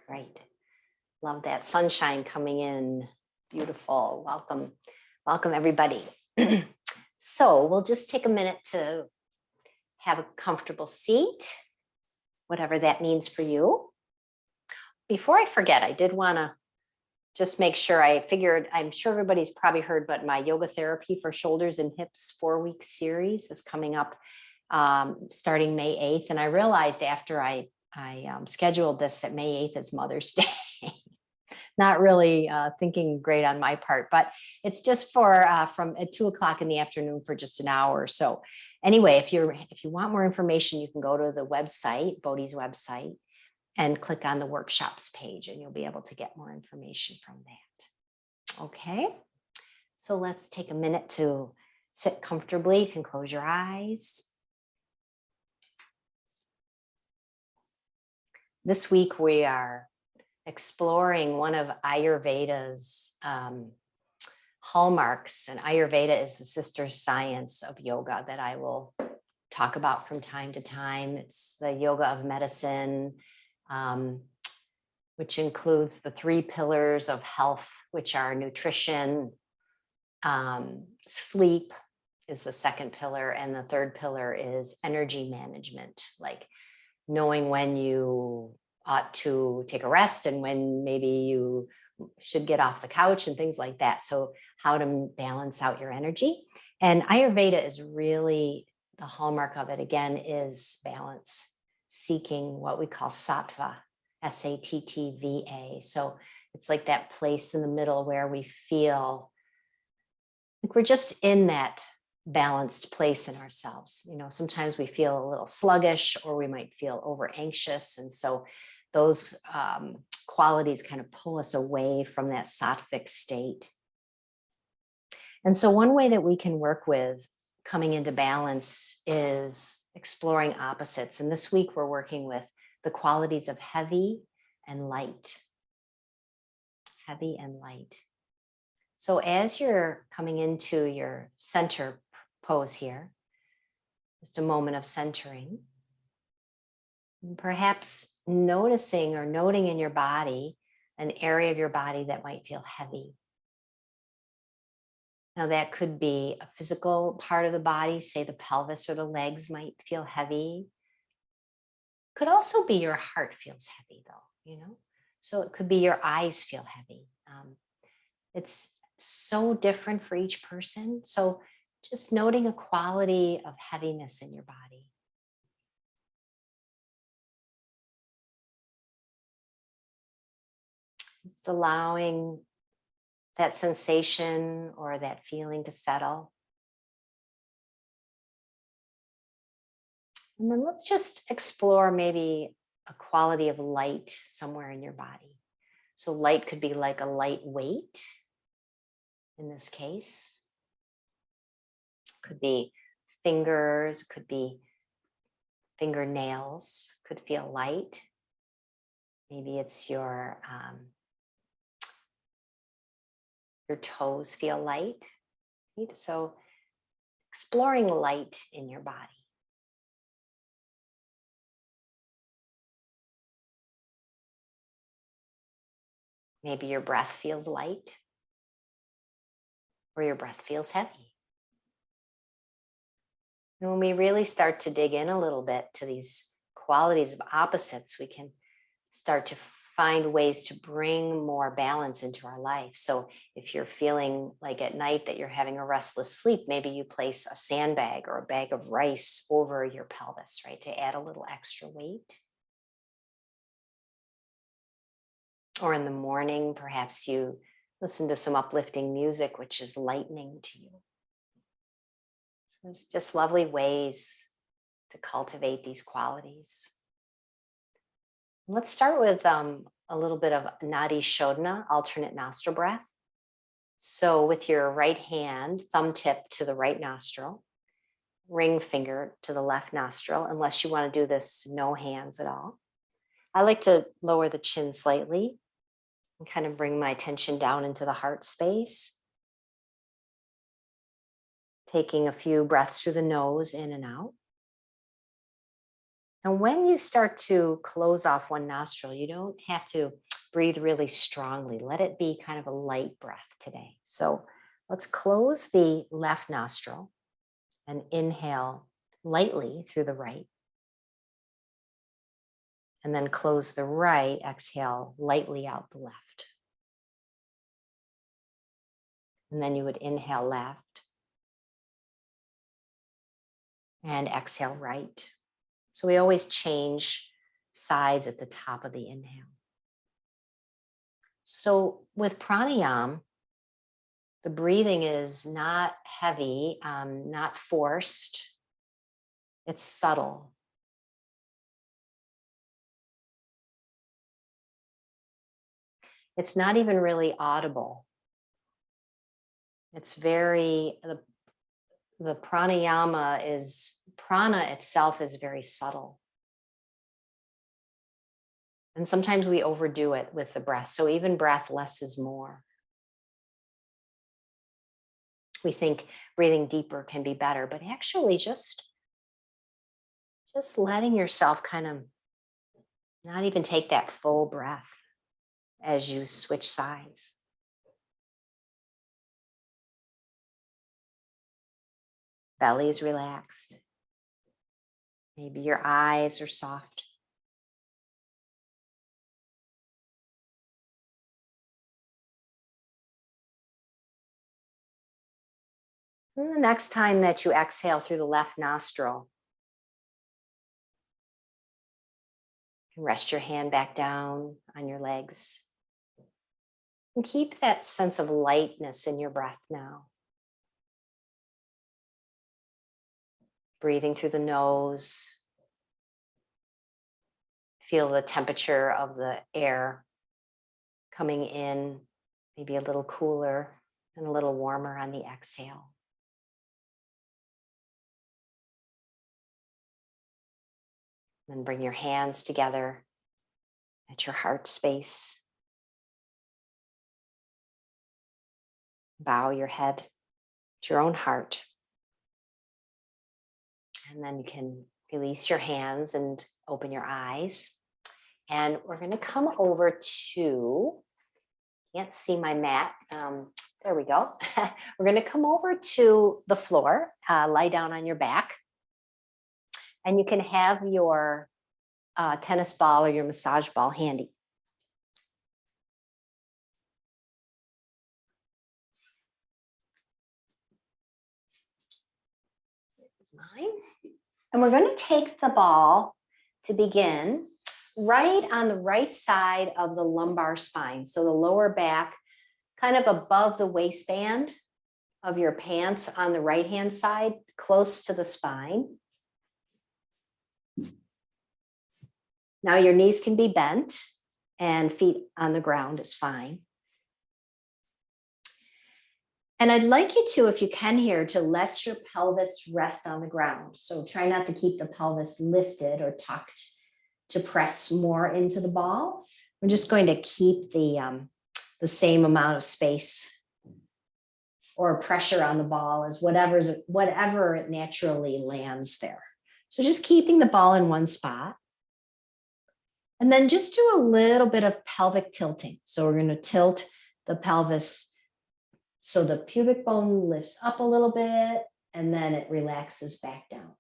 Great. Love that sunshine coming in. Beautiful. Welcome. Welcome, everybody. So we'll just take a minute to have a comfortable seat, whatever that means for you. Before I forget, I did want to just make sure I'm sure everybody's probably heard, but my yoga therapy for shoulders and hips 4-week series is coming up starting May 8th. And I realized after I scheduled this that May 8th is Mother's Day. Not really thinking great on my part, but it's just for from at 2:00 in the afternoon for just an hour or so. Anyway, if you want more information, you can go to the website, Bodhi's website, and click on the workshops page, and you'll be able to get more information from that. Okay, so let's take a minute to sit comfortably. You can close your eyes. This week we are exploring one of Ayurveda's hallmarks, and Ayurveda is the sister science of yoga that I will talk about from time to time. It's the yoga of medicine, which includes the 3 pillars of health, which are nutrition, sleep is the second pillar, and the third pillar is energy management, like knowing when you ought to take a rest and when maybe you should get off the couch and things like that. So how to balance out your energy. And Ayurveda is really the hallmark of it, again, is balance, seeking what we call sattva, S-A-T-T-V-A. So it's like that place in the middle where we feel like we're just in that balanced place in ourselves. You know, sometimes we feel a little sluggish, or we might feel over anxious. And so those qualities kind of pull us away from that sattvic state. And so one way that we can work with coming into balance is exploring opposites. And this week we're working with the qualities of heavy and light. Heavy and light. So as you're coming into your center pose here, just a moment of centering, and perhaps noticing or noting in your body an area of your body that might feel heavy. Now that could be a physical part of the body, say the pelvis or the legs might feel heavy. Could also be your heart feels heavy though, you know? So it could be your eyes feel heavy. It's so different for each person. So just noting a quality of heaviness in your body. Just allowing that sensation or that feeling to settle. And then let's just explore maybe a quality of light somewhere in your body. So light could be like a light weight in this case. Could be fingers, could be fingernails, could feel light. Maybe it's your toes feel light. Right? So exploring light in your body. Maybe your breath feels light, or your breath feels heavy. And when we really start to dig in a little bit to these qualities of opposites, we can start to find ways to bring more balance into our life. So if you're feeling like at night that you're having a restless sleep, maybe you place a sandbag or a bag of rice over your pelvis, right, to add a little extra weight. Or in the morning, perhaps you listen to some uplifting music, which is lightening to you. So it's just lovely ways to cultivate these qualities. Let's start with a little bit of Nadi shodna, alternate nostril breath. So with your right hand, thumb tip to the right nostril, ring finger to the left nostril, unless you want to do this no hands at all. I like to lower the chin slightly and kind of bring my attention down into the heart space. Taking a few breaths through the nose, in and out. And when you start to close off one nostril, you don't have to breathe really strongly. Let it be kind of a light breath today. So let's close the left nostril and inhale lightly through the right. And then close the right, exhale lightly out the left. And then you would inhale left and exhale right. So we always change sides at the top of the inhale. So with pranayama, the breathing is not heavy, not forced. It's subtle. It's not even really audible. It's very, the pranayama is, prana itself is very subtle. And sometimes we overdo it with the breath. So even breath, less is more. We think breathing deeper can be better, but actually just letting yourself kind of not even take that full breath as you switch sides. Belly is relaxed. Maybe your eyes are soft. And the next time that you exhale through the left nostril, you can rest your hand back down on your legs. And keep that sense of lightness in your breath now. Breathing through the nose. Feel the temperature of the air coming in, maybe a little cooler and a little warmer on the exhale. Then bring your hands together at your heart space. Bow your head to your own heart. And then you can release your hands and open your eyes. And we're going to come over to, can't see my mat. There we go. We're going to come over to the floor, lie down on your back. And you can have your tennis ball or your massage ball handy. Here's mine. And we're going to take the ball to begin right on the right side of the lumbar spine. So the lower back, kind of above the waistband of your pants on the right-hand side, close to the spine. Now your knees can be bent and feet on the ground is fine. And I'd like you to, if you can here, to let your pelvis rest on the ground. So try not to keep the pelvis lifted or tucked to press more into the ball. We're just going to keep the same amount of space or pressure on the ball as whatever it naturally lands there. So just keeping the ball in one spot. And then just do a little bit of pelvic tilting. So we're going to tilt the pelvis so the pubic bone lifts up a little bit and then it relaxes back down.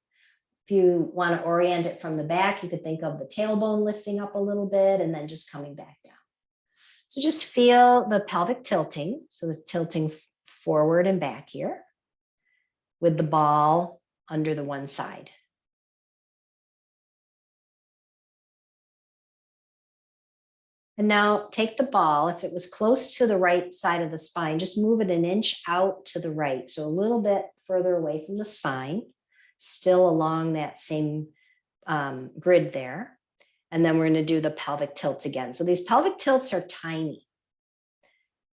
If you want to orient it from the back, you could think of the tailbone lifting up a little bit and then just coming back down. So just feel the pelvic tilting. So the tilting forward and back here with the ball under the one side. And now take the ball, if it was close to the right side of the spine, just move it an inch out to the right. So a little bit further away from the spine, still along that same grid there. And then we're going to do the pelvic tilts again. So these pelvic tilts are tiny.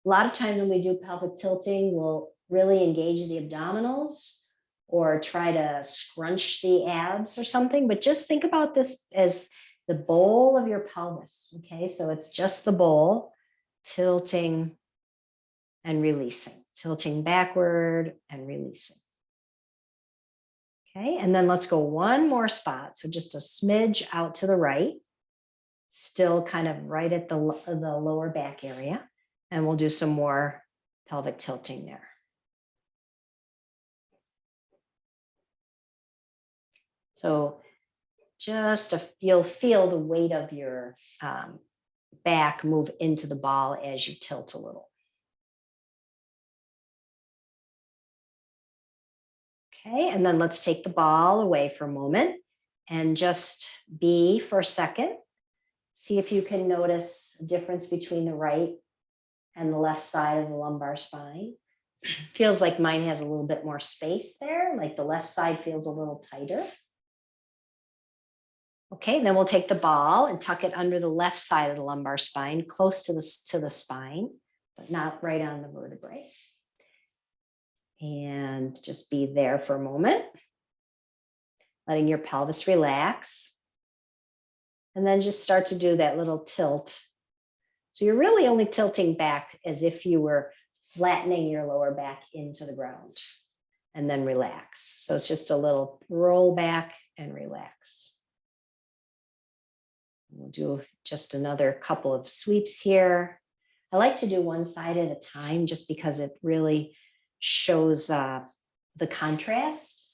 A lot of times when we do pelvic tilting, we'll really engage the abdominals or try to scrunch the abs or something. But just think about this as the bowl of your pelvis, okay? So it's just the bowl, tilting and releasing, tilting backward and releasing. Okay, and then let's go one more spot. So just a smidge out to the right, still kind of right at the lower back area. And we'll do some more pelvic tilting there. So just you'll feel the weight of your back move into the ball as you tilt a little. Okay, and then let's take the ball away for a moment and just be for a second. See if you can notice a difference between the right and the left side of the lumbar spine. Feels like mine has a little bit more space there, like the left side feels a little tighter. Okay, then we'll take the ball and tuck it under the left side of the lumbar spine, close to the spine, but not right on the vertebrae. And just be there for a moment, letting your pelvis relax. And then just start to do that little tilt. So you're really only tilting back as if you were flattening your lower back into the ground, and then relax. So it's just a little roll back and relax. We'll do just another couple of sweeps here. I like to do one side at a time just because it really shows the contrast.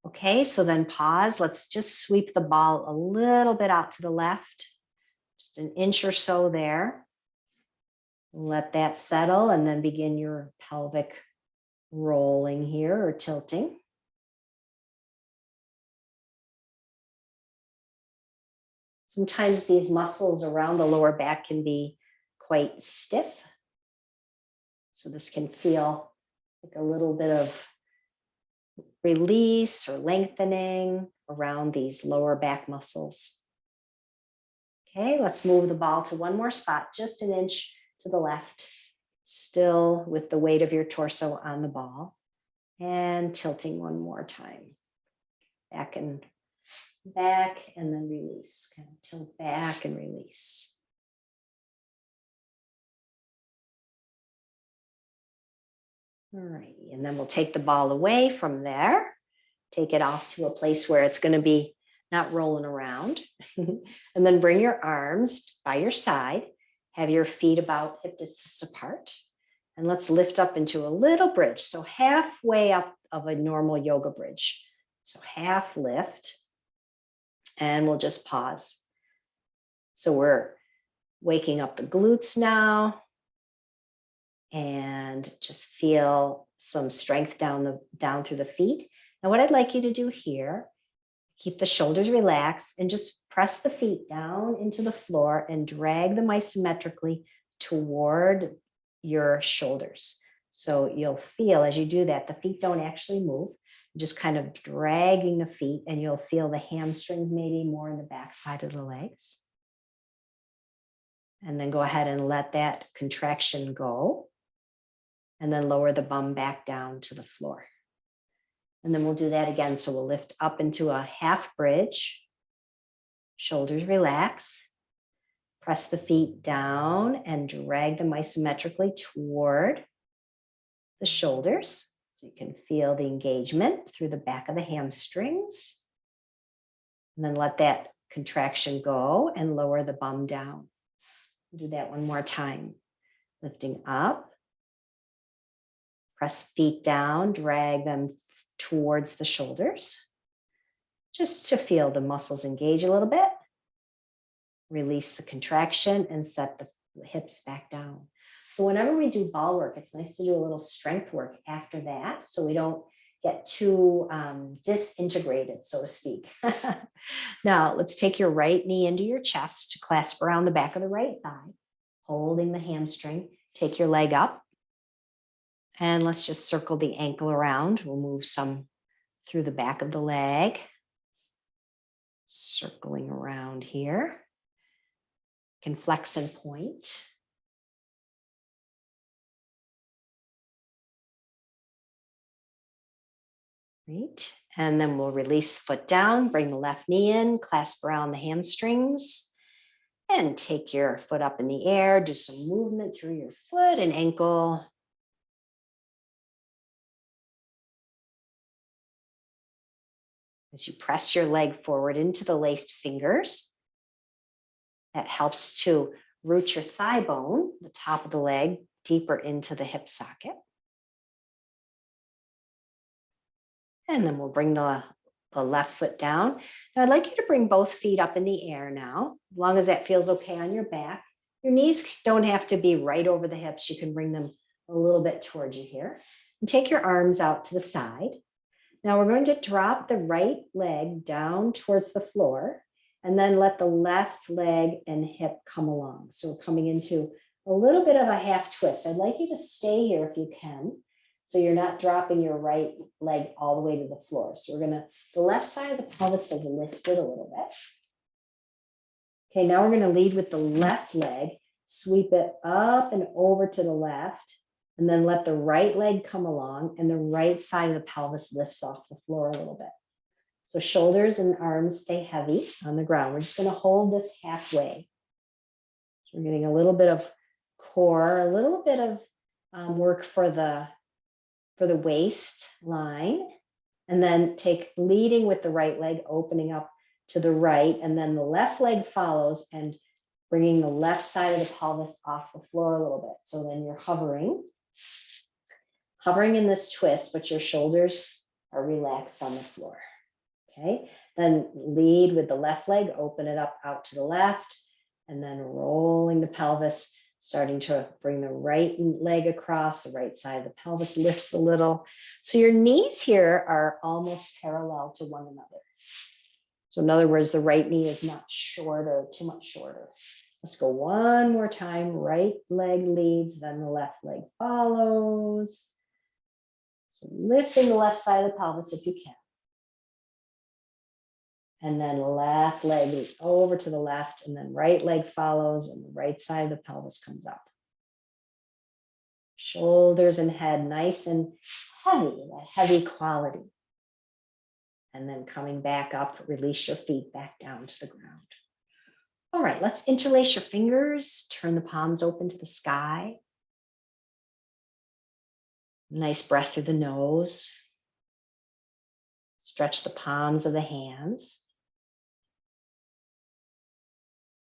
Okay, so then pause. Let's just sweep the ball a little bit out to the left, just an inch or so there. Let that settle and then begin your pelvic rolling here or tilting. Sometimes these muscles around the lower back can be quite stiff. So this can feel like a little bit of release or lengthening around these lower back muscles. Okay, let's move the ball to one more spot, just an inch to the left, still with the weight of your torso on the ball, and tilting one more time. Back and then release. Kind of tilt back and release. All right, and then we'll take the ball away from there, take it off to a place where it's going to be not rolling around, and then bring your arms by your side, have your feet about hip distance apart, and let's lift up into a little bridge. So halfway up of a normal yoga bridge. So half lift, and we'll just pause. So we're waking up the glutes now, and just feel some strength down through the feet. Now what I'd like you to do here, keep the shoulders relaxed and just press the feet down into the floor and drag them isometrically toward your shoulders. So you'll feel as you do that, the feet don't actually move, just kind of dragging the feet, and you'll feel the hamstrings maybe more in the back side of the legs. And then go ahead and let that contraction go. And then lower the bum back down to the floor. And then we'll do that again. So we'll lift up into a half bridge, shoulders relax, press the feet down and drag them isometrically toward the shoulders. So you can feel the engagement through the back of the hamstrings. And then let that contraction go and lower the bum down. Do that one more time. Lifting up. Press feet down, drag them towards the shoulders, just to feel the muscles engage a little bit. Release the contraction and set the hips back down. So whenever we do ball work, it's nice to do a little strength work after that, so we don't get too disintegrated, so to speak. Now, let's take your right knee into your chest to clasp around the back of the right thigh, holding the hamstring. Take your leg up. And let's just circle the ankle around. We'll move some through the back of the leg. Circling around here. Can flex and point. Great. And then we'll release the foot down, bring the left knee in, clasp around the hamstrings, and take your foot up in the air. Do some movement through your foot and ankle. As you press your leg forward into the laced fingers, that helps to root your thigh bone, the top of the leg, deeper into the hip socket. And then we'll bring the left foot down. Now I'd like you to bring both feet up in the air now, as long as that feels okay on your back. Your knees don't have to be right over the hips. You can bring them a little bit towards you here. And take your arms out to the side. Now we're going to drop the right leg down towards the floor and then let the left leg and hip come along. So we're coming into a little bit of a half twist. I'd like you to stay here if you can, so you're not dropping your right leg all the way to the floor. So the left side of the pelvis is lifted a little bit. Okay, now we're going to lead with the left leg, sweep it up and over to the left, and then let the right leg come along and the right side of the pelvis lifts off the floor a little bit. So shoulders and arms stay heavy on the ground. We're just going to hold this halfway. So we're getting a little bit of core, a little bit of work for the waistline, and then take leading with the right leg, opening up to the right, and then the left leg follows and bringing the left side of the pelvis off the floor a little bit. So then you're hovering in this twist, but your shoulders are relaxed on the floor. Okay, then lead with the left leg, open it up out to the left, and then rolling the pelvis, starting to bring the right leg across, the right side of the pelvis lifts a little. So your knees here are almost parallel to one another. So in other words, the right knee is not shorter, too much shorter. Let's go one more time. Right leg leads, then the left leg follows. So lifting the left side of the pelvis if you can. And then left leg over to the left, and then right leg follows, and the right side of the pelvis comes up. Shoulders and head nice and heavy, that heavy quality. And then coming back up, release your feet back down to the ground. All right, let's interlace your fingers, turn the palms open to the sky. Nice breath through the nose. Stretch the palms of the hands.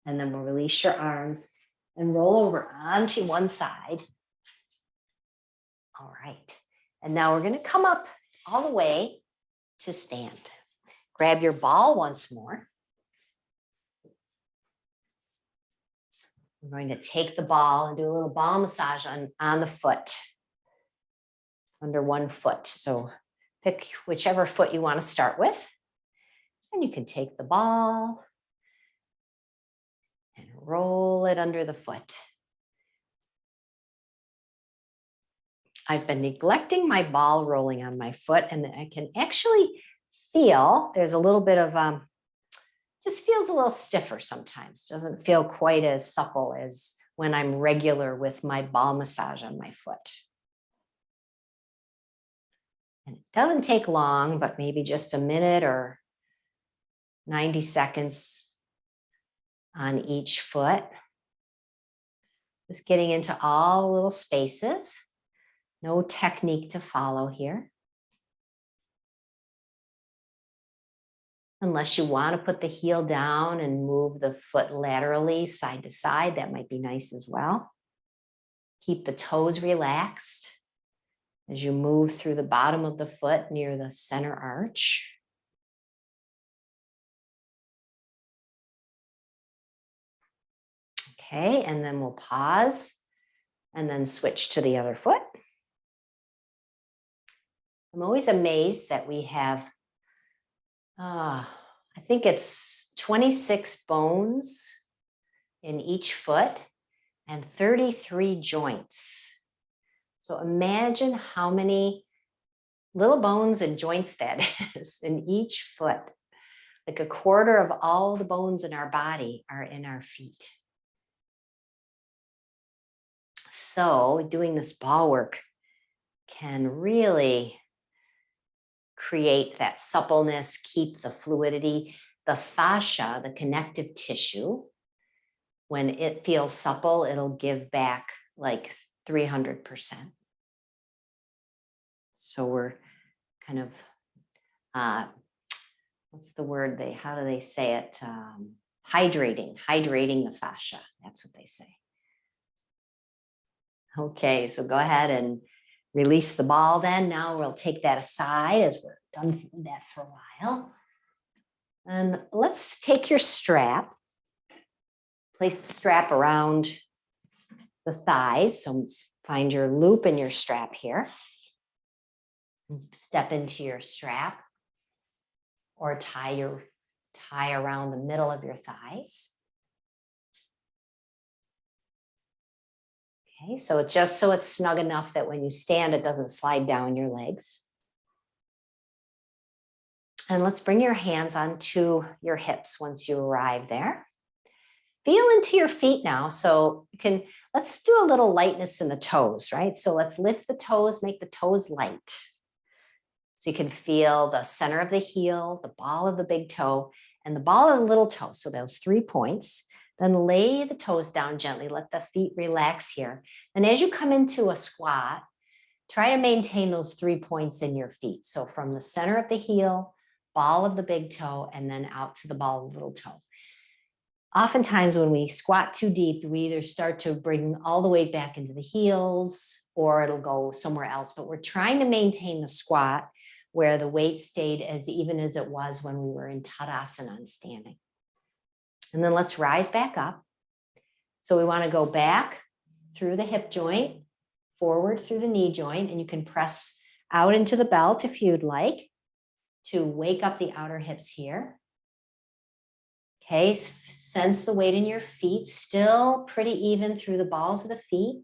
And then we'll release your arms and roll over onto one side. All right. And now we're going to come up all the way to stand. Grab your ball once more. We're going to take the ball and do a little ball massage on the foot, under one foot. So pick whichever foot you want to start with. And you can take the ball and roll it under the foot. I've been neglecting my ball rolling on my foot, and I can actually feel there's a little bit of, just feels a little stiffer sometimes. Doesn't feel quite as supple as when I'm regular with my ball massage on my foot. And it doesn't take long, but maybe just a minute or 90 seconds on each foot. Just getting into all the little spaces. No technique to follow here. Unless you want to put the heel down and move the foot laterally side to side, that might be nice as well. Keep the toes relaxed as you move through the bottom of the foot near the center arch. Okay, and then we'll pause and then switch to the other foot. I'm always amazed that we have, I think it's 26 bones in each foot and 33 joints. So imagine how many little bones and joints that is in each foot. Like a quarter of all the bones in our body are in our feet. So doing this ball work can really create that suppleness, keep the fluidity, the fascia, the connective tissue. When it feels supple, it'll give back like 300%. So we're kind of what's the word how do they say it? Hydrating the fascia. That's what they say. Okay, so go ahead and release the ball then. Now we'll take that aside as we're done with that for a while. And let's take your strap. Place the strap around the thighs. So find your loop in your strap here. Step into your strap or tie around the middle of your thighs. Okay, so it's just so it's snug enough that when you stand, it doesn't slide down your legs. And let's bring your hands onto your hips once you arrive there. Feel into your feet now. So let's do a little lightness in the toes, right? So let's lift the toes, make the toes light. So you can feel the center of the heel, the ball of the big toe, and the ball of the little toe. So those 3 points. Then lay the toes down gently. Let the feet relax here. And as you come into a squat, try to maintain those 3 points in your feet. So from the center of the heel, ball of the big toe, and then out to the ball of the little toe. Oftentimes when we squat too deep, we either start to bring all the weight back into the heels or it'll go somewhere else. But we're trying to maintain the squat where the weight stayed as even as it was when we were in Tadasana and standing. And then let's rise back up. So we want to go back through the hip joint, forward through the knee joint, and you can press out into the belt if you'd like to wake up the outer hips here. Okay, sense the weight in your feet, still pretty even through the balls of the feet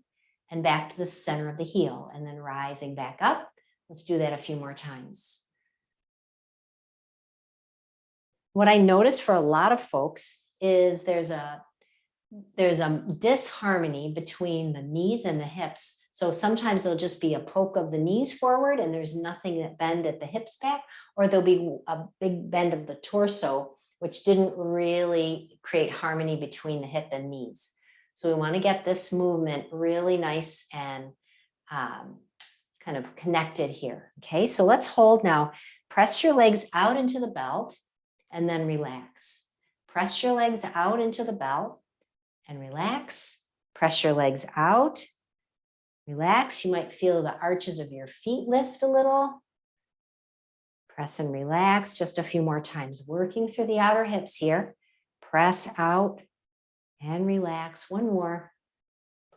and back to the center of the heel and then rising back up. Let's do that a few more times. What I noticed for a lot of folks is there's a disharmony between the knees and the hips. So sometimes there'll just be a poke of the knees forward and there's nothing that bend at the hips back, or there'll be a big bend of the torso, which didn't really create harmony between the hip and knees. So we want to get this movement really nice and kind of connected here. Okay, so let's hold now. Press your legs out into the belt and then relax. Press your legs out into the belt and relax. Press your legs out, relax. You might feel the arches of your feet lift a little. Press and relax just a few more times, working through the outer hips here. Press out and relax. One more.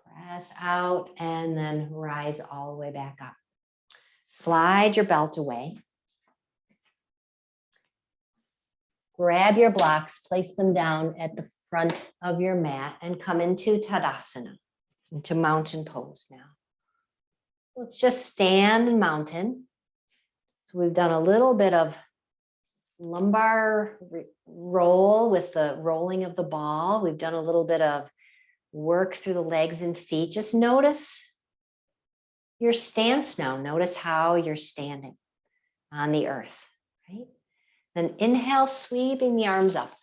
Press out and then rise all the way back up. Slide your belt away. Grab your blocks, place them down at the front of your mat and come into Tadasana, into mountain pose now. Let's just stand in mountain. So we've done a little bit of lumbar roll with the rolling of the ball. We've done a little bit of work through the legs and feet. Just notice your stance now. Notice how you're standing on the earth, right? Then inhale, sweeping the arms up,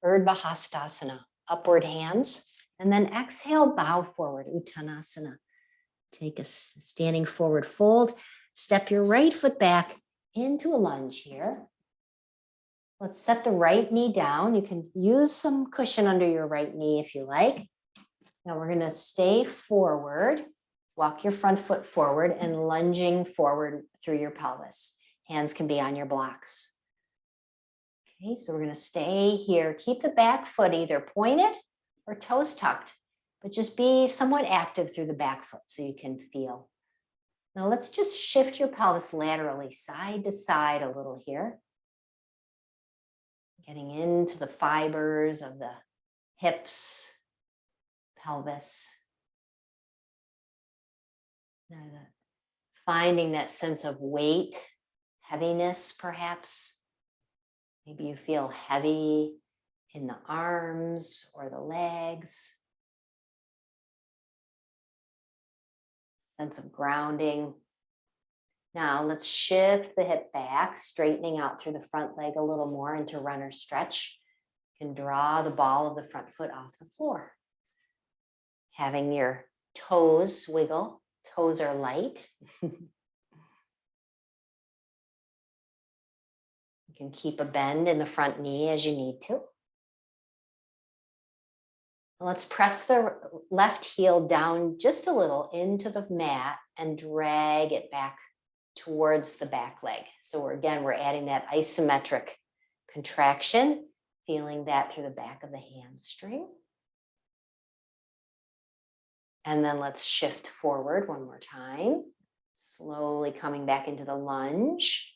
Urdhva Hastasana, upward hands, and then exhale, bow forward, Uttanasana. Take a standing forward fold, step your right foot back into a lunge here. Let's set the right knee down. You can use some cushion under your right knee if you like. Now we're going to stay forward, walk your front foot forward and lunging forward through your pelvis. Hands can be on your blocks. Okay, so we're going to stay here. Keep the back foot either pointed or toes tucked, but just be somewhat active through the back foot so you can feel. Now let's just shift your pelvis laterally, side to side a little here. Getting into the fibers of the hips, pelvis. Now finding that sense of weight, heaviness perhaps. Maybe you feel heavy in the arms or the legs. Sense of grounding. Now let's shift the hip back, straightening out through the front leg a little more into runner stretch. You can draw the ball of the front foot off the floor. Having your toes wiggle. Toes are light. can keep a bend in the front knee as you need to. Let's press the left heel down just a little into the mat and drag it back towards the back leg. So we're adding that isometric contraction, feeling that through the back of the hamstring. And then let's shift forward one more time, slowly coming back into the lunge.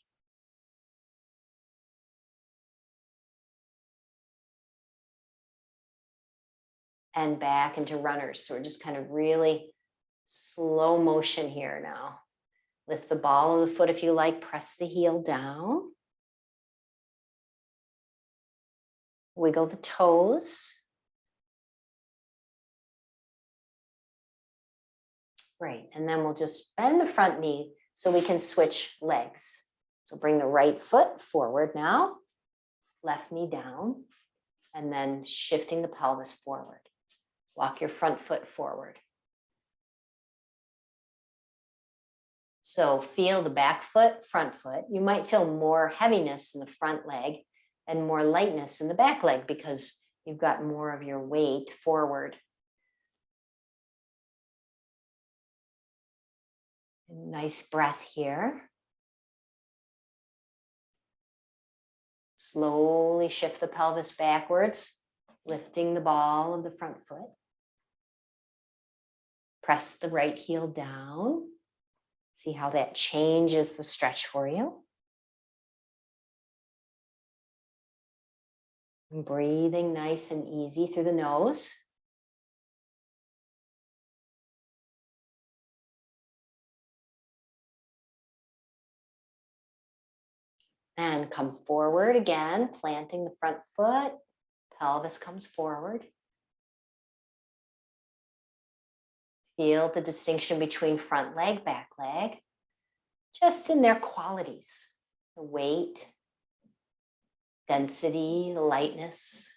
And back into runners. So we're just kind of really slow motion here now. Lift the ball of the foot if you like, press the heel down. Wiggle the toes. Great, and then we'll just bend the front knee so we can switch legs. So bring the right foot forward now, left knee down, and then shifting the pelvis forward. Walk your front foot forward. So feel the back foot, front foot. You might feel more heaviness in the front leg and more lightness in the back leg because you've got more of your weight forward. Nice breath here. Slowly shift the pelvis backwards, lifting the ball of the front foot. Press the right heel down. See how that changes the stretch for you. And breathing nice and easy through the nose. And come forward again, planting the front foot. Pelvis comes forward. Feel the distinction between front leg, back leg, just in their qualities, the weight, density, the lightness.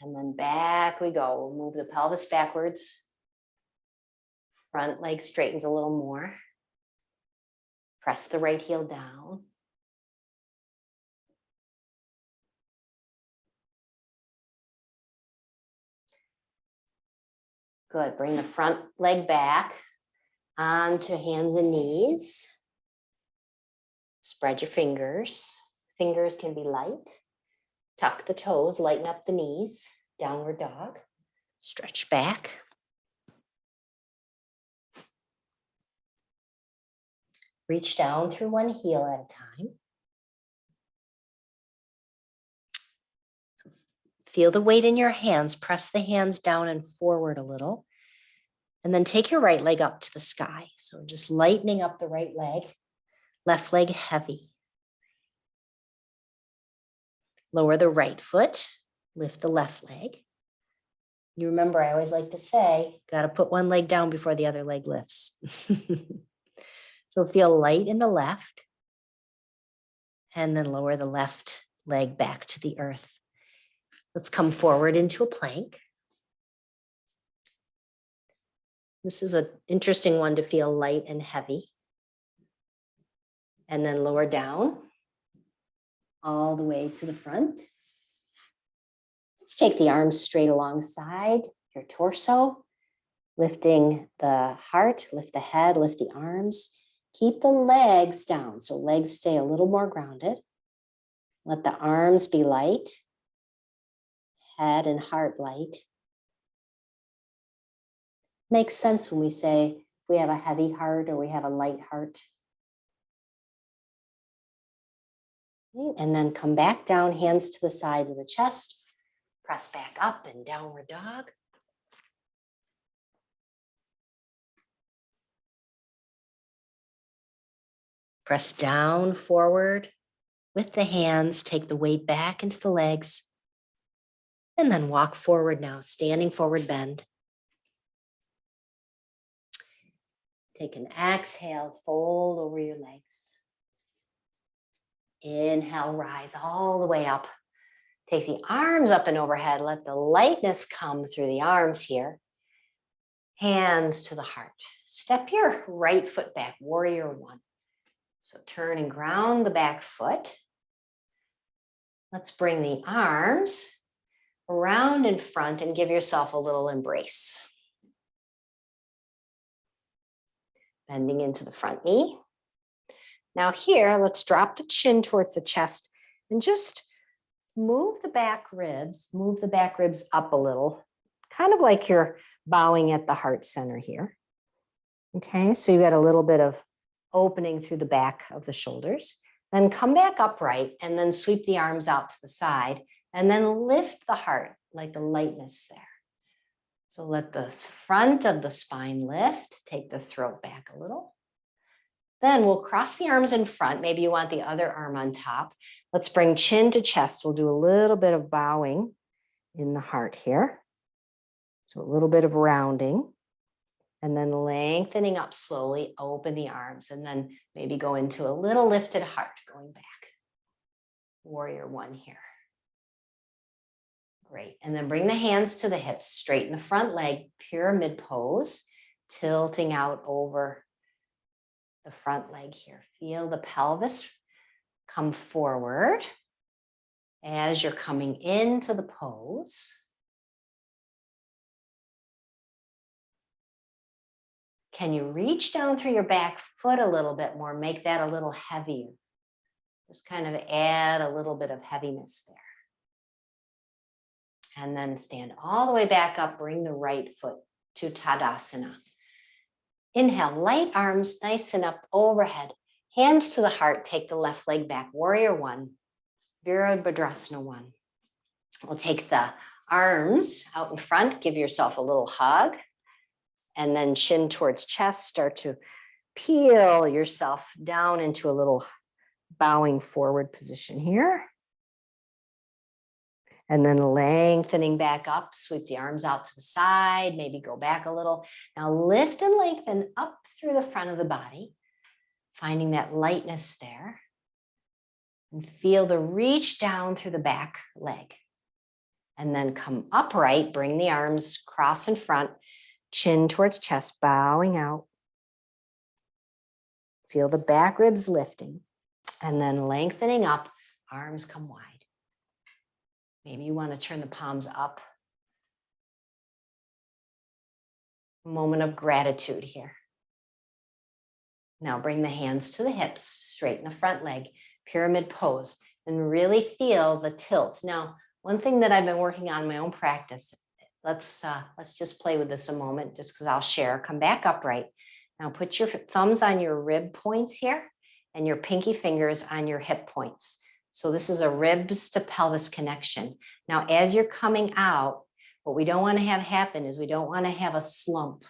And then back we go. We'll move the pelvis backwards. Front leg straightens a little more. Press the right heel down. Good, bring the front leg back onto hands and knees. Spread your fingers. Fingers can be light. Tuck the toes, lighten up the knees. Downward dog. Stretch back. Reach down through one heel at a time. Feel the weight in your hands. Press the hands down and forward a little. And then take your right leg up to the sky. So just lightening up the right leg. Left leg heavy. Lower the right foot. Lift the left leg. You remember, I always like to say, got to put one leg down before the other leg lifts. So feel light in the left. And then lower the left leg back to the earth. Let's come forward into a plank. This is an interesting one to feel light and heavy. And then lower down all the way to the front. Let's take the arms straight alongside your torso, lifting the heart, lift the head, lift the arms. Keep the legs down, so legs stay a little more grounded. Let the arms be light, head and heart light. Makes sense when we say we have a heavy heart or we have a light heart. And then come back down, hands to the sides of the chest. Press back up and downward dog. Press down, forward with the hands. Take the weight back into the legs. And then walk forward now, standing forward bend. Take an exhale, fold over your legs. Inhale, rise all the way up. Take the arms up and overhead. Let the lightness come through the arms here. Hands to the heart. Step your right foot back, warrior one. So turn and ground the back foot. Let's bring the arms around in front and give yourself a little embrace. Bending into the front knee. Now here, let's drop the chin towards the chest and just move the back ribs up a little, kind of like you're bowing at the heart center here. Okay, so you got a little bit of opening through the back of the shoulders. Then come back upright and then sweep the arms out to the side and then lift the heart like a lightness there. So let the front of the spine lift, take the throat back a little. Then we'll cross the arms in front. Maybe you want the other arm on top. Let's bring chin to chest. We'll do a little bit of bowing in the heart here. So a little bit of rounding and then lengthening up slowly, open the arms and then maybe go into a little lifted heart going back. Warrior one here. Great. And then bring the hands to the hips, straighten the front leg, pyramid pose, tilting out over the front leg here. Feel the pelvis come forward as you're coming into the pose. Can you reach down through your back foot a little bit more? Make that a little heavier. Just kind of add a little bit of heaviness there. And then stand all the way back up, bring the right foot to Tadasana. Inhale, light arms nice and up overhead. Hands to the heart, take the left leg back, warrior one, Virabhadrasana one. We'll take the arms out in front, give yourself a little hug, and then chin towards chest, start to peel yourself down into a little bowing forward position here. And then lengthening back up, sweep the arms out to the side, maybe go back a little. Now lift and lengthen up through the front of the body, finding that lightness there. And feel the reach down through the back leg. And then come upright, bring the arms cross in front, chin towards chest, bowing out. Feel the back ribs lifting. And then lengthening up, arms come wide. Maybe you want to turn the palms up. A moment of gratitude here. Now bring the hands to the hips, straighten the front leg, pyramid pose, and really feel the tilt. Now, one thing that I've been working on in my own practice, let's just play with this a moment, just because I'll share. Come back upright. Now put your thumbs on your rib points here and your pinky fingers on your hip points. So this is a ribs to pelvis connection. Now, as you're coming out, what we don't want to have happen is we don't want to have a slump.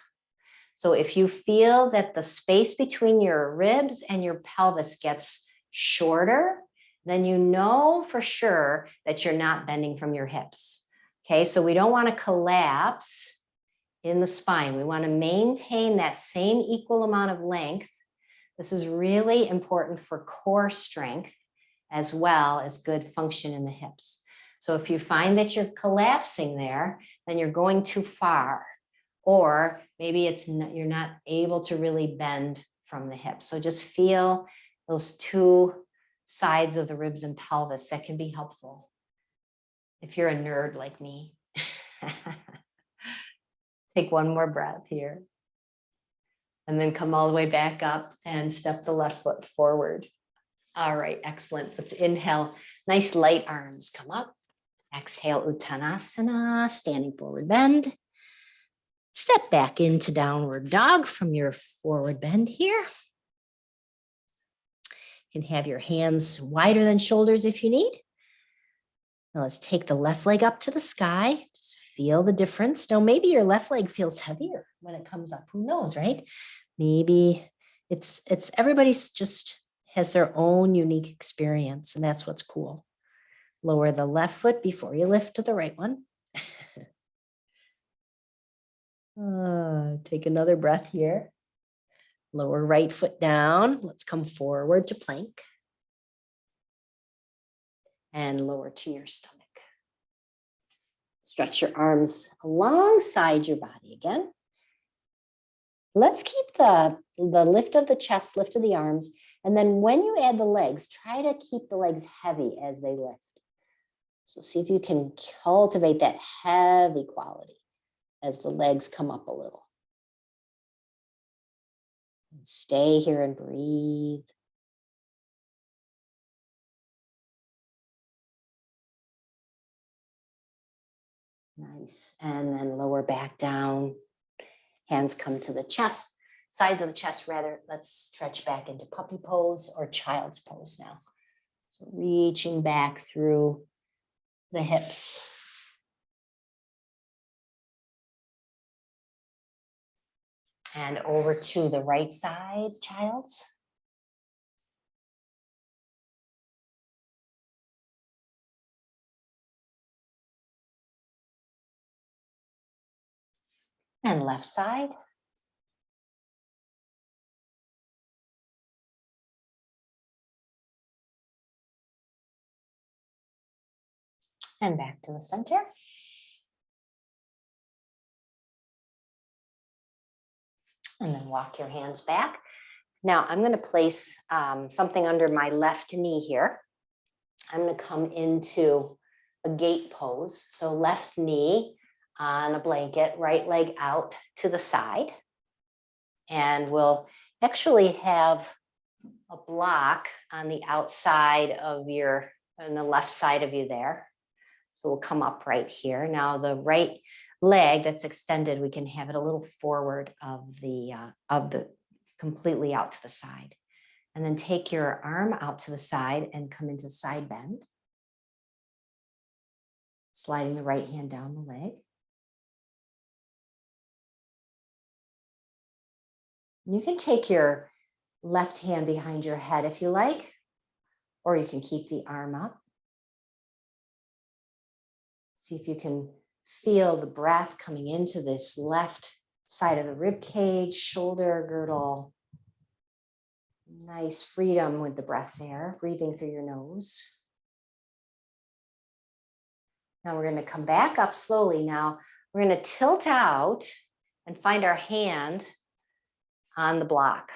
So if you feel that the space between your ribs and your pelvis gets shorter, then you know for sure that you're not bending from your hips. Okay, so we don't want to collapse in the spine. We want to maintain that same equal amount of length. This is really important for core strength as well as good function in the hips. So if you find that you're collapsing there, then you're going too far, or maybe you're not able to really bend from the hips. So just feel those two sides of the ribs and pelvis. That can be helpful if you're a nerd like me. Take one more breath here. And then come all the way back up and step the left foot forward. All right, excellent. Let's inhale. Nice light arms come up. Exhale, Uttanasana, standing forward bend. Step back into downward dog from your forward bend here. You can have your hands wider than shoulders if you need. Now let's take the left leg up to the sky. Just feel the difference. Now maybe your left leg feels heavier when it comes up. Who knows, right? Maybe it's everybody's just has their own unique experience, and that's what's cool. Lower the left foot before you lift to the right one. Take another breath here. Lower right foot down. Let's come forward to plank. And lower to your stomach. Stretch your arms alongside your body again. let's keep the lift of the chest, lift of the arms. And then when you add the legs, try to keep the legs heavy as they lift. So see if you can cultivate that heavy quality as the legs come up a little. And stay here and breathe. Nice. And then lower back down. Hands come to the chest, sides of the chest rather. Let's stretch back into puppy pose or child's pose now. So reaching back through the hips. And over to the right side, child's. And left side. And back to the center. And then walk your hands back. Now I'm going to place something under my left knee here. I'm going to come into a gate pose. So left knee on a blanket, right leg out to the side. And we'll actually have a block on the outside of your, on the left side of you there. So we'll come up right here. Now the right leg that's extended, we can have it a little forward of the completely out to the side. And then take your arm out to the side and come into side bend. Sliding the right hand down the leg. You can take your left hand behind your head if you like, or you can keep the arm up. See if you can feel the breath coming into this left side of the rib cage, shoulder girdle. Nice freedom with the breath there, breathing through your nose. Now we're going to come back up slowly. Now we're going to tilt out and find our hand on the block.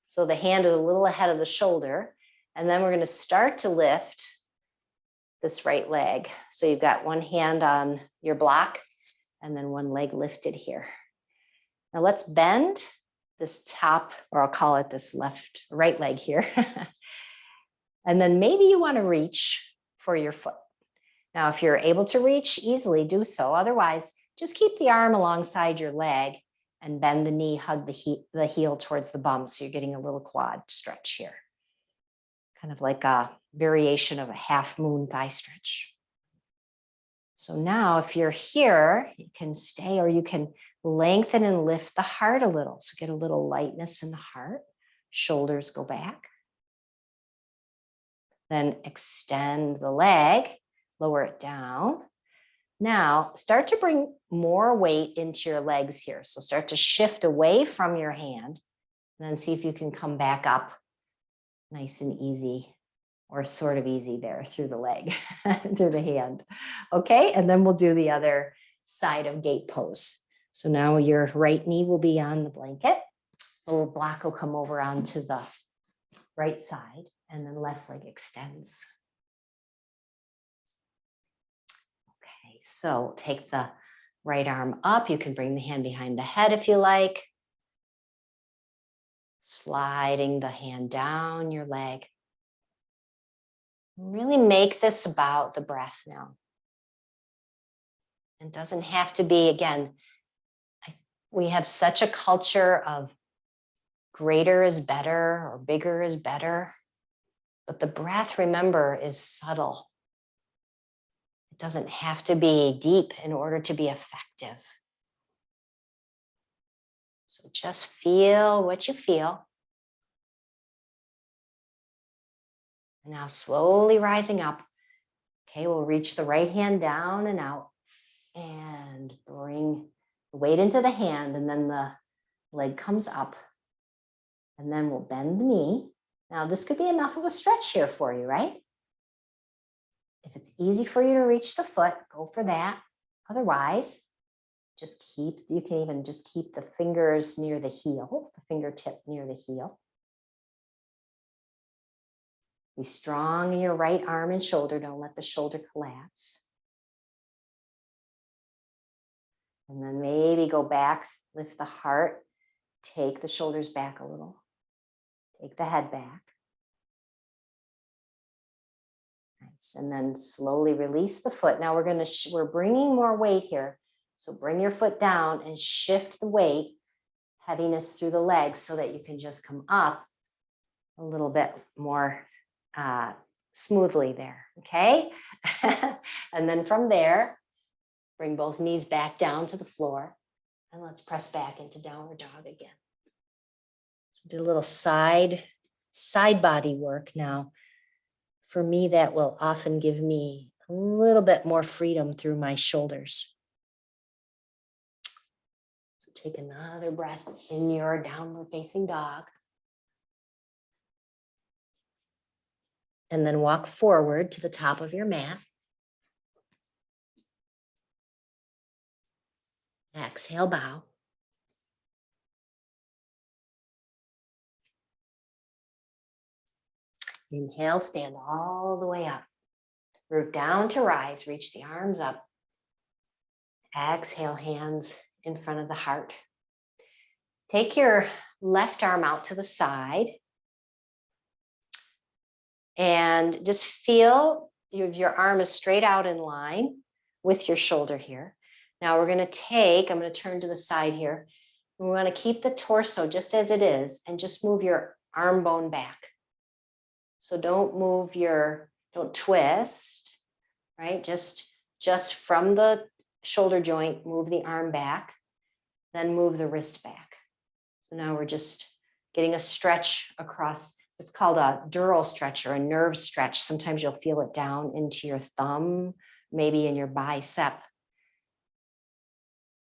So the hand is a little ahead of the shoulder. And then we're going to start to lift this right leg. So you've got one hand on your block and then one leg lifted here. Now let's bend this top, or I'll call it this right leg here. And then maybe you want to reach for your foot. Now, if you're able to reach easily, do so. Otherwise, just keep the arm alongside your leg and bend the knee, hug the heel towards the bum. So you're getting a little quad stretch here. Kind of like a variation of a half moon thigh stretch. So now if you're here, you can stay or you can lengthen and lift the heart a little. So get a little lightness in the heart. Shoulders go back. Then extend the leg, lower it down. Now start to bring more weight into your legs here. So start to shift away from your hand and then see if you can come back up nice and easy, or sort of easy there through the leg, through the hand. Okay, and then we'll do the other side of gate pose. So now your right knee will be on the blanket. The little block will come over onto the right side and then left leg extends. Okay, so take the right arm up. You can bring the hand behind the head if you like. Sliding the hand down your leg. Really make this about the breath now. It doesn't have to be, again, we have such a culture of greater is better or bigger is better. But the breath, remember, is subtle. It doesn't have to be deep in order to be effective. So just feel what you feel. And now slowly rising up. Okay, we'll reach the right hand down and out and bring the weight into the hand, and then the leg comes up, and then we'll bend the knee. Now this could be enough of a stretch here for you, right? If it's easy for you to reach the foot, go for that. Otherwise, You can even just keep the fingers near the heel, the fingertip near the heel. Be strong in your right arm and shoulder. Don't let the shoulder collapse. And then maybe go back, lift the heart, take the shoulders back a little. Take the head back. Nice. And then slowly release the foot. Now we're bringing more weight here. So bring your foot down and shift the weight, heaviness through the legs so that you can just come up a little bit more smoothly there, okay? And then from there, bring both knees back down to the floor and let's press back into downward dog again. So do a little side body work now. For me, that will often give me a little bit more freedom through my shoulders. So take another breath in your downward facing dog. And then walk forward to the top of your mat. Exhale, bow. Inhale, stand all the way up. Root down to rise, reach the arms up. Exhale, hands in front of the heart. Take your left arm out to the side. And just feel your arm is straight out in line with your shoulder here. Now we're going to I'm going to turn to the side here. We want to keep the torso just as it is and just move your arm bone back. So don't twist, right? Just from the shoulder joint, move the arm back, then move the wrist back. So now we're just getting a stretch across. It's called a dural stretch or a nerve stretch. Sometimes you'll feel it down into your thumb, maybe in your bicep.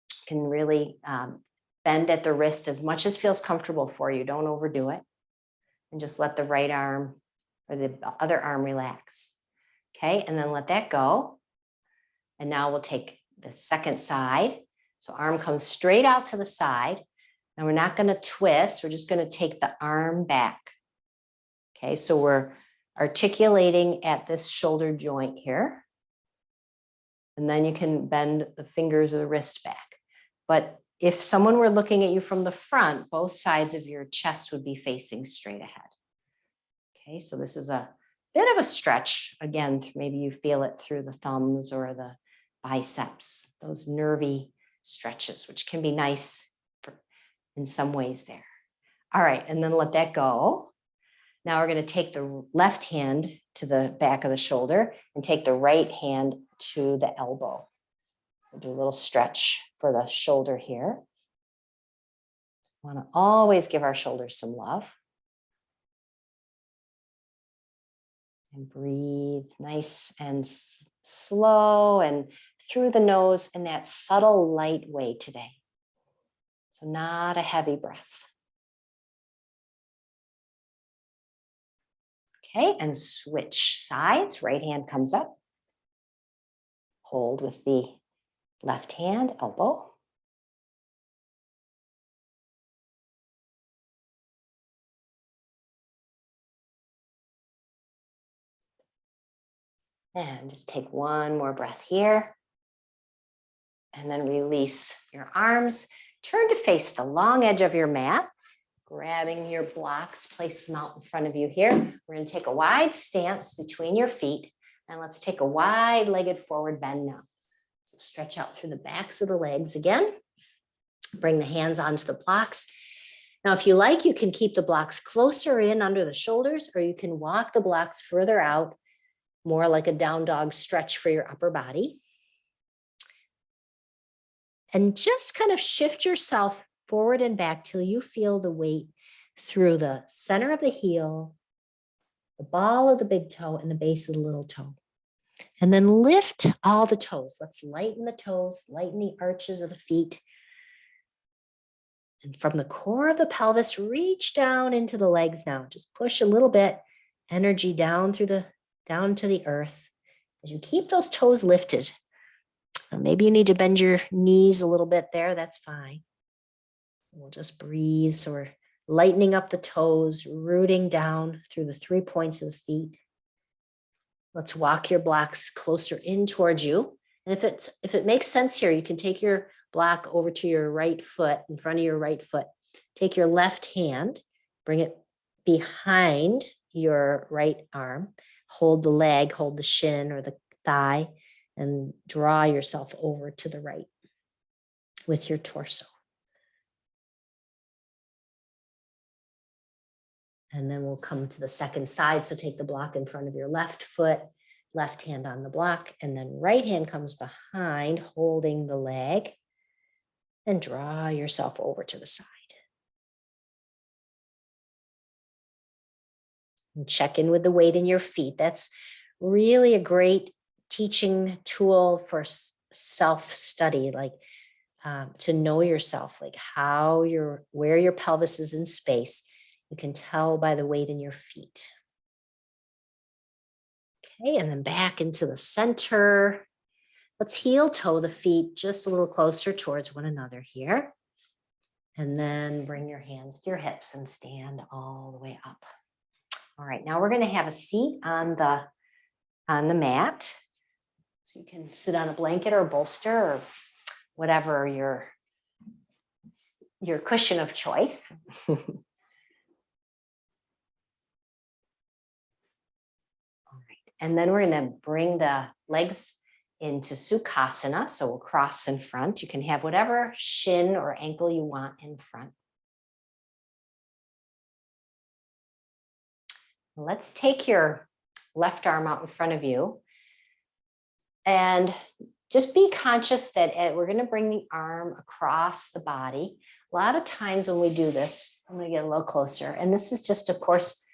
You can really bend at the wrist as much as feels comfortable for you. Don't overdo it. And just let the right arm or the other arm relax. Okay, and then let that go. And now we'll take the second side. So arm comes straight out to the side. And we're not going to twist. We're just going to take the arm back. Okay, so we're articulating at this shoulder joint here. And then you can bend the fingers or the wrist back. But if someone were looking at you from the front, both sides of your chest would be facing straight ahead. Okay, so this is a bit of a stretch. Again, maybe you feel it through the thumbs or the biceps, those nervy stretches, which can be nice in some ways there. All right, and then let that go. Now we're going to take the left hand to the back of the shoulder and take the right hand to the elbow. We'll do a little stretch for the shoulder here. We want to always give our shoulders some love. And breathe nice and slow and through the nose in that subtle light way today. So not a heavy breath. Okay, and switch sides. Right hand comes up. Hold with the left hand, elbow. And just take one more breath here. And then release your arms. Turn to face the long edge of your mat. Grabbing your blocks, place them out in front of you here. We're going to take a wide stance between your feet. And let's take a wide-legged forward bend now. So stretch out through the backs of the legs again. Bring the hands onto the blocks. Now, if you like, you can keep the blocks closer in under the shoulders, or you can walk the blocks further out, more like a down dog stretch for your upper body. And just kind of shift yourself forward and back till you feel the weight through the center of the heel, the ball of the big toe, and the base of the little toe. And then lift all the toes. Let's lighten the toes, lighten the arches of the feet. And from the core of the pelvis, reach down into the legs now. Just push a little bit, energy down to the earth. As you keep those toes lifted, Maybe you need to bend your knees a little bit there. That's fine. We'll just breathe. So we're lightening up the toes, rooting down through the 3 points of the feet. Let's walk your blocks closer in towards you. And if it makes sense here, you can take your block over to your right foot, in front of your right foot. Take your left hand, bring it behind your right arm. Hold the leg, hold the shin or the thigh, and draw yourself over to the right with your torso. And then we'll come to the second side. So take the block in front of your left foot, left hand on the block, and then right hand comes behind, holding the leg, and draw yourself over to the side. And check in with the weight in your feet. That's really a great teaching tool for self-study, like to know yourself, like where your pelvis is in space. You can tell by the weight in your feet. Okay, and then back into the center. Let's heel toe the feet just a little closer towards one another here. And then bring your hands to your hips and stand all the way up. All right, now we're going to have a seat on the mat. So you can sit on a blanket or a bolster or whatever your cushion of choice. And then we're going to bring the legs into Sukhasana. So we'll cross in front. You can have whatever shin or ankle you want in front. Let's take your left arm out in front of you. And just be conscious that we're going to bring the arm across the body. A lot of times when we do this, I'm going to get a little closer. And this is just, of course,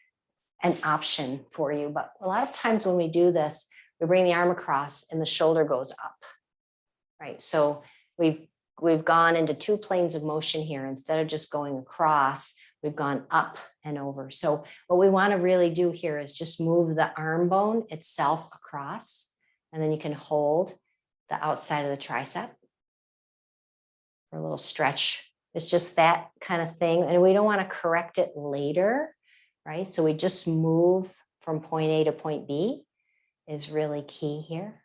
an option for you. But a lot of times when we do this, we bring the arm across and the shoulder goes up, right? So we've gone into 2 planes of motion here. Instead of just going across, we've gone up and over. So what we want to really do here is just move the arm bone itself across, and then you can hold the outside of the tricep for a little stretch. It's just that kind of thing. And we don't want to correct it later, right? So we just move from point A to point B is really key here.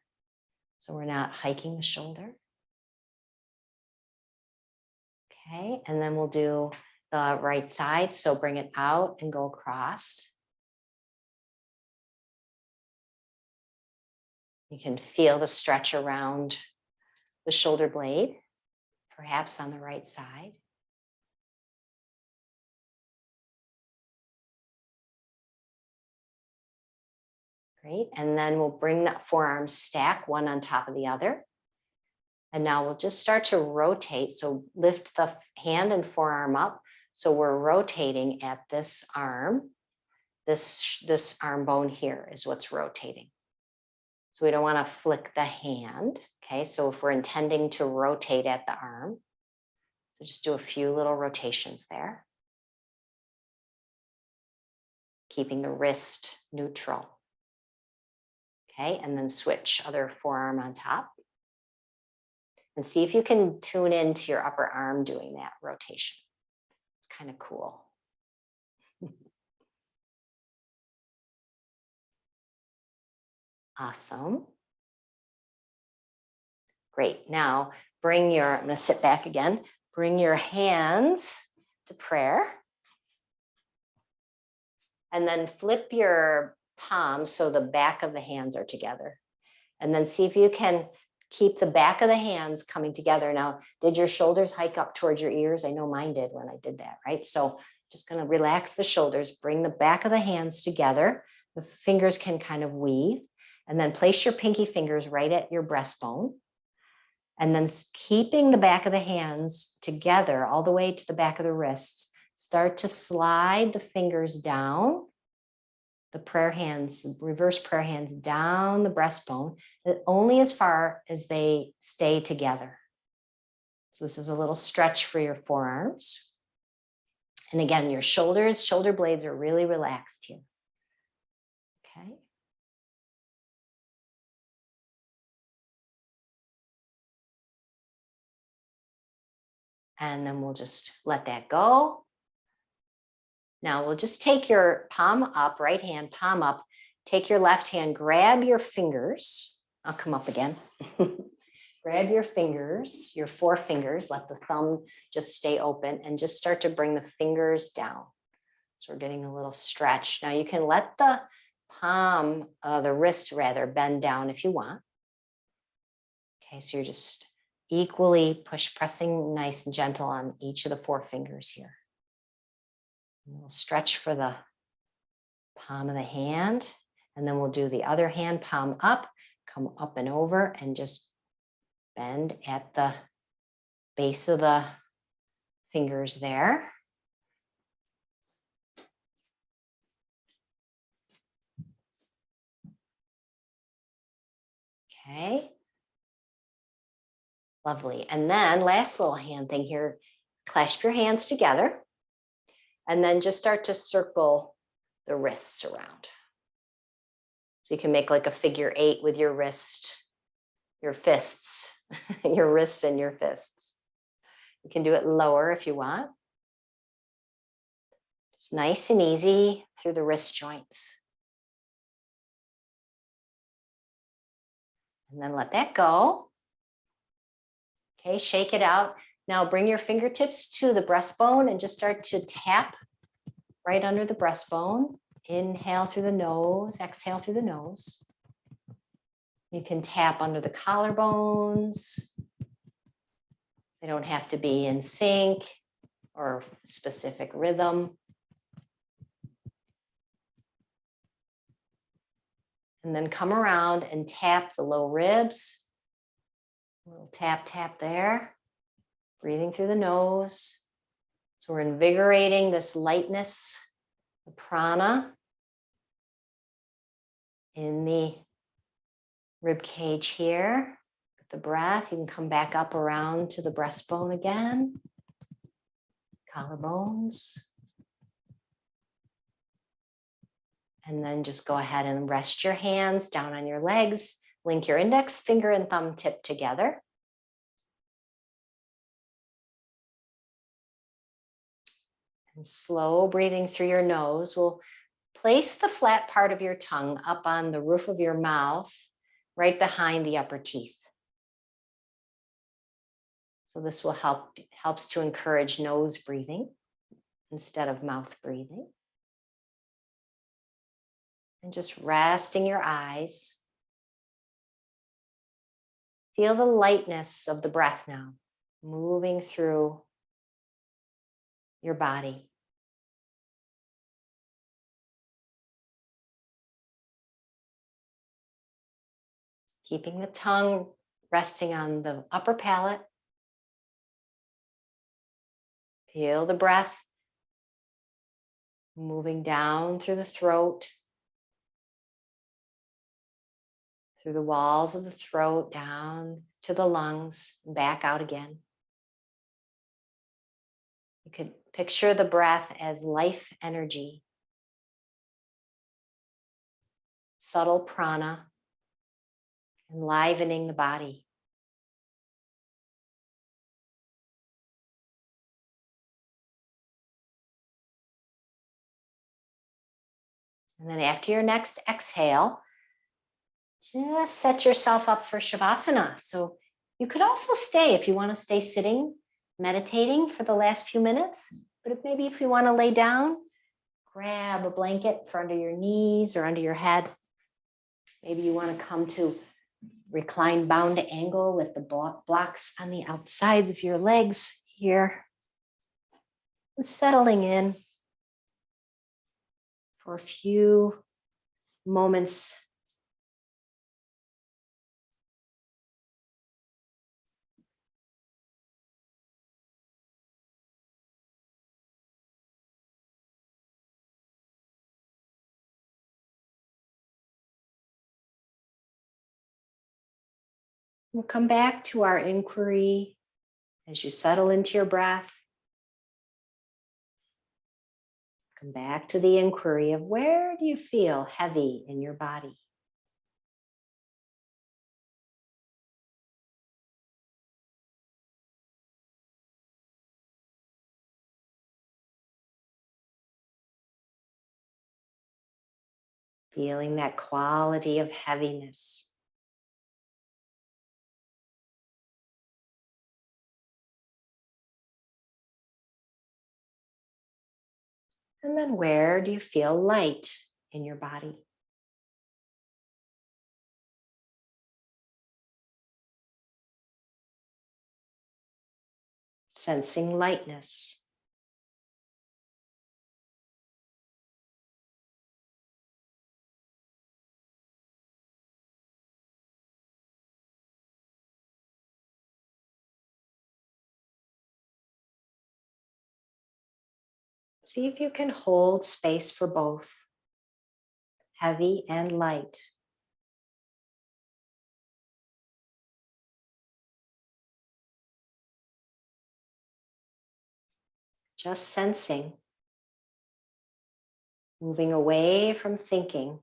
So we're not hiking the shoulder. Okay, and then we'll do the right side. So bring it out and go across. You can feel the stretch around the shoulder blade, perhaps on the right side. Great, and then we'll bring the forearms stack one on top of the other. And now we'll just start to rotate. So lift the hand and forearm up. So we're rotating at this arm. This arm bone here is what's rotating. So we don't want to flick the hand. Okay, so if we're intending to rotate at the arm, so just do a few little rotations there. Keeping the wrist neutral. Okay, and then switch other forearm on top. And see if you can tune into your upper arm doing that rotation. It's kind of cool. Awesome. Great. Now I'm going to sit back again. Bring your hands to prayer. And then flip your palms so the back of the hands are together. And then see if you can keep the back of the hands coming together. Now, did your shoulders hike up towards your ears? I know mine did when I did that, right? So just going to relax the shoulders, bring the back of the hands together. The fingers can kind of weave, and then place your pinky fingers right at your breastbone. And then keeping the back of the hands together all the way to the back of the wrists, start to slide the fingers down, the prayer hands, reverse prayer hands down the breastbone, only as far as they stay together. So this is a little stretch for your forearms. And again, your shoulder blades are really relaxed here. Okay. And then we'll just let that go. Now we'll just take your palm up, right hand, palm up. Take your left hand, grab your fingers. I'll come up again. Grab your fingers, your 4 fingers, let the thumb just stay open and just start to bring the fingers down. So we're getting a little stretch. Now you can let the palm, the wrist rather, bend down if you want. Okay, so you're just equally pressing nice and gentle on each of the 4 fingers here. And we'll stretch for the palm of the hand, and then we'll do the other hand, palm up, come up and over, and just bend at the base of the fingers there. Okay. Lovely. And then last little hand thing here, clasp your hands together and then just start to circle the wrists around. So you can make like a figure 8 with your wrist, your fists, your wrists and your fists. You can do it lower if you want. It's nice and easy through the wrist joints. And then let that go. Okay, shake it out. Now bring your fingertips to the breastbone and just start to tap right under the breastbone. Inhale through the nose, exhale through the nose. You can tap under the collarbones. They don't have to be in sync or specific rhythm. And then come around and tap the low ribs. A little tap, tap there. Breathing through the nose. So we're invigorating this lightness, the prana in the rib cage here. With the breath, you can come back up around to the breastbone again. Collarbones. And then just go ahead and rest your hands down on your legs. Link your index finger and thumb tip together. And slow breathing through your nose will place the flat part of your tongue up on the roof of your mouth, right behind the upper teeth. So this will helps to encourage nose breathing instead of mouth breathing. And just resting your eyes. Feel the lightness of the breath now, moving through your body. Keeping the tongue resting on the upper palate. Feel the breath moving down through the throat, through the walls of the throat, down to the lungs, back out again. You could picture the breath as life energy, subtle prana, enlivening the body. And then after your next exhale, just set yourself up for Savasana. So you could also stay if you want to stay sitting, meditating for the last few minutes. But maybe if you want to lay down, grab a blanket for under your knees or under your head. Maybe you want to come to reclined bound angle with the blocks on the outsides of your legs here. And settling in for a few moments. We'll come back to our inquiry as you settle into your breath. Come back to the inquiry of where do you feel heavy in your body? Feeling that quality of heaviness. And then where do you feel light in your body? Sensing lightness. See if you can hold space for both, heavy and light. Just sensing, moving away from thinking,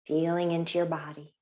feeling into your body.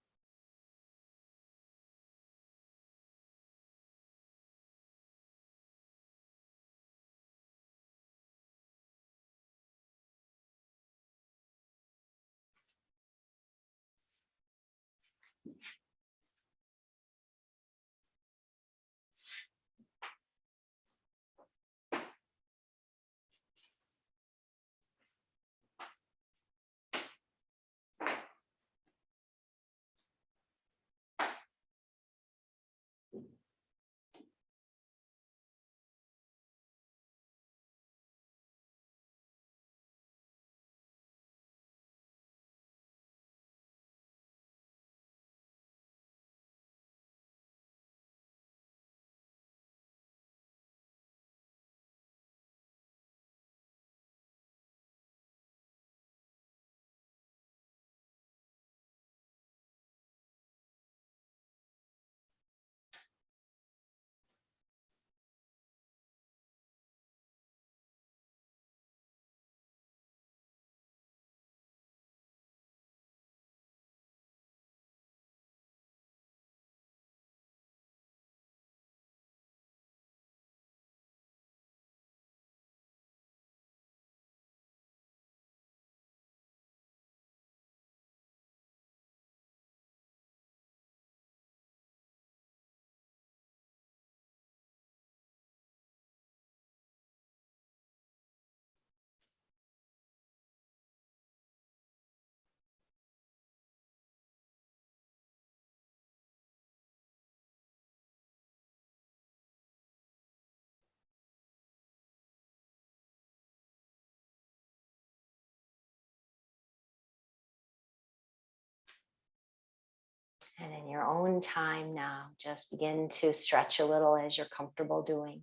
And in your own time now, just begin to stretch a little as you're comfortable doing.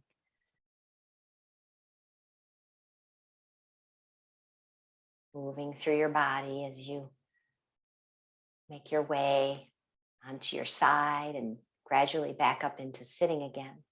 Moving through your body as you make your way onto your side and gradually back up into sitting again.